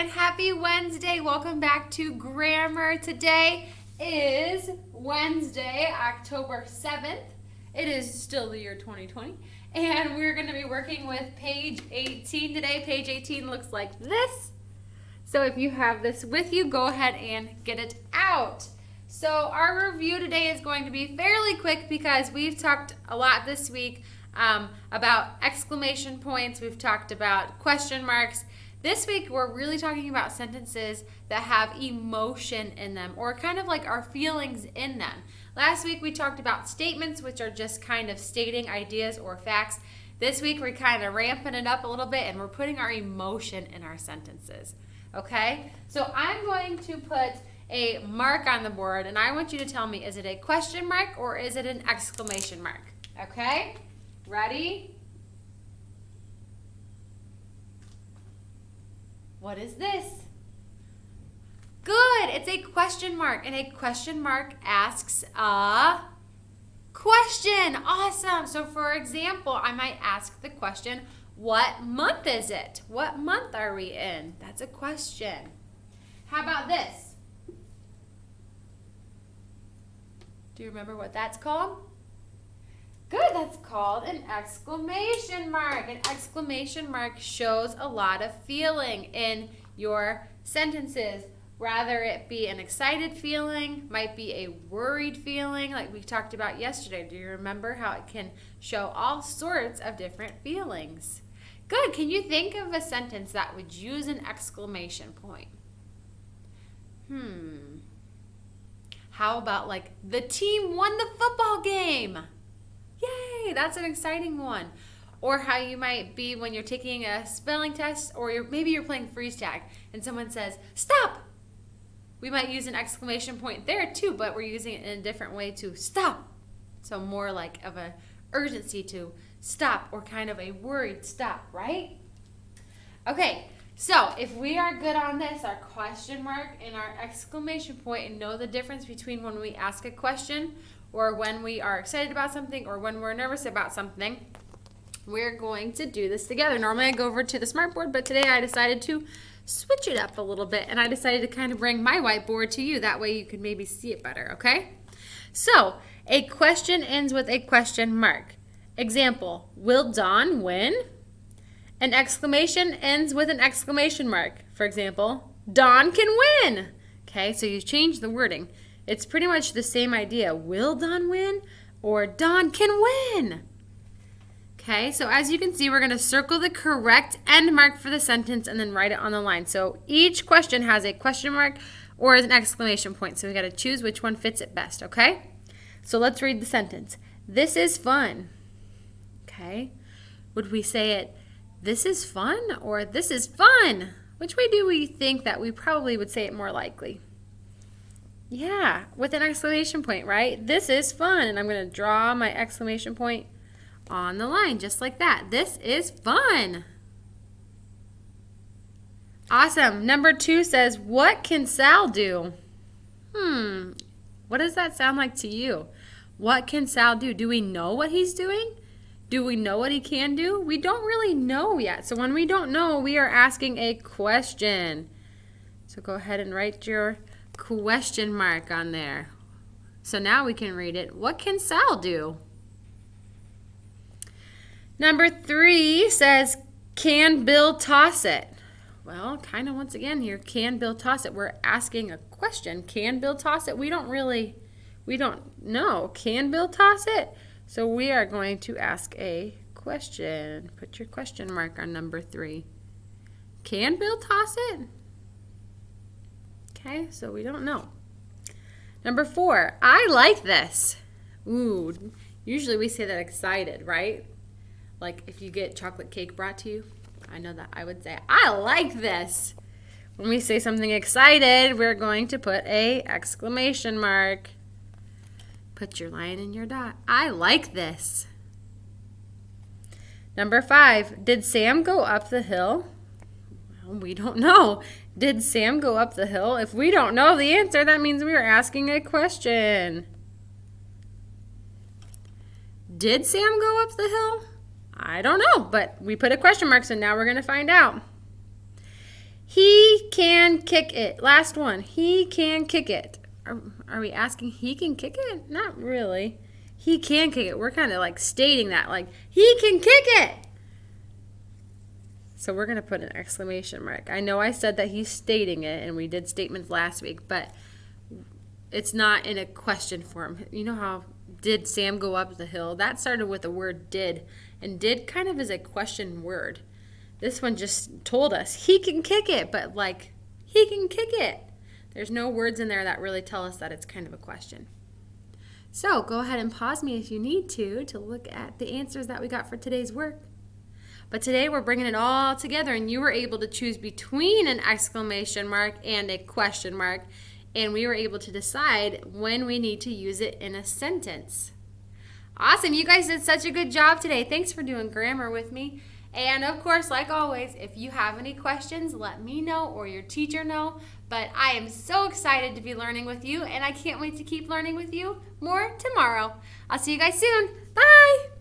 and happy Wednesday. Welcome back to Grammar. Today is Wednesday, October 7th. It is still the year 2020, and we're going to be working with page 18 today. Page 18 looks like this. So if you have this with you, go ahead and get it out. So our review today is going to be fairly quick because we've talked a lot this week about exclamation points. We've talked about question marks. This week, we're really talking about sentences that have emotion in them, or kind of like our feelings in them. Last week, we talked about statements, which are just kind of stating ideas or facts. This week, we're kind of ramping it up a little bit, and we're putting our emotion in our sentences. Okay? So I'm going to put a mark on the board, and I want you to tell me, is it a question mark or is it an exclamation mark? Okay? Ready? What is this? Good, it's a question mark, and a question mark asks a question. Awesome. So for example, I might ask the question, what month is it? What month are we in? That's a question. How about this? Do you remember what that's called? Good, that's called an exclamation mark. An exclamation mark shows a lot of feeling in your sentences. Rather it be an excited feeling, might be a worried feeling like we talked about yesterday. Do you remember how it can show all sorts of different feelings? Good, can you think of a sentence that would use an exclamation point? How about like, the team won the football game? Yay, that's an exciting one. Or how you might be when you're taking a spelling test, or maybe you're playing freeze tag and someone says, stop. We might use an exclamation point there too, but we're using it in a different way to stop. So more like of an urgency to stop, or kind of a worried stop, right? Okay, so if we are good on this, our question mark and our exclamation point, and know the difference between when we ask a question or when we are excited about something, or when we're nervous about something, we're going to do this together. Normally I go over to the smartboard, but today I decided to switch it up a little bit, and I decided to kind of bring my whiteboard to you. That way you can maybe see it better, okay? So, a question ends with a question mark. Example, will Don win? An exclamation ends with an exclamation mark. For example, Don can win. Okay, so you change the wording. It's pretty much the same idea. Will Don win? Or Don can win. Okay, so as you can see, we're going to circle the correct end mark for the sentence and then write it on the line. So each question has a question mark or an exclamation point. So we got to choose which one fits it best, okay? So let's read the sentence. This is fun. Okay, would we say it, this is fun, or this is fun? Which way do we think that we probably would say it more likely? Yeah, with an exclamation point, right? This is fun, and I'm going to draw my exclamation point on the line, just like that. This is fun. Awesome. Number 2 says, what can Sal do? What does that sound like to you? What can Sal do? Do we know what he's doing? Do we know what he can do? We don't really know yet. So when we don't know, we are asking a question. So go ahead and write your question mark on there. So now we can read it. What can Sal do? Number 3 says, can Bill toss it? Well, kind of once again here, can Bill toss it? We're asking a question. Can Bill toss it? We don't know. Can Bill toss it? So we are going to ask a question. Put your question mark on number 3. Can Bill toss it? Okay, so we don't know. Number 4, I like this. Ooh, usually we say that excited, right? Like if you get chocolate cake brought to you, I know that I would say, I like this. When we say something excited, we're going to put a exclamation mark. Put your line in your dot. I like this. Number 5, did Sam go up the hill? Well, we don't know. Did Sam go up the hill? If we don't know the answer, that means we are asking a question. Did Sam go up the hill? I don't know, but we put a question mark, so now we're going to find out. He can kick it. Last one. He can kick it. Are we asking he can kick it? Not really. He can kick it. We're kind of like stating that, like, he can kick it. So we're going to put an exclamation mark. I know I said that he's stating it, and we did statements last week, but it's not in a question form. You know how did Sam go up the hill? That started with the word did, and did kind of is a question word. This one just told us he can kick it, but like he can kick it. There's no words in there that really tell us that it's kind of a question. So go ahead and pause me if you need to look at the answers that we got for today's work. But today we're bringing it all together, and you were able to choose between an exclamation mark and a question mark, and we were able to decide when we need to use it in a sentence. Awesome. You guys did such a good job today. Thanks for doing grammar with me. And of course, like always, if you have any questions, let me know or your teacher know. But I am so excited to be learning with you, and I can't wait to keep learning with you more tomorrow. I'll see you guys soon. Bye.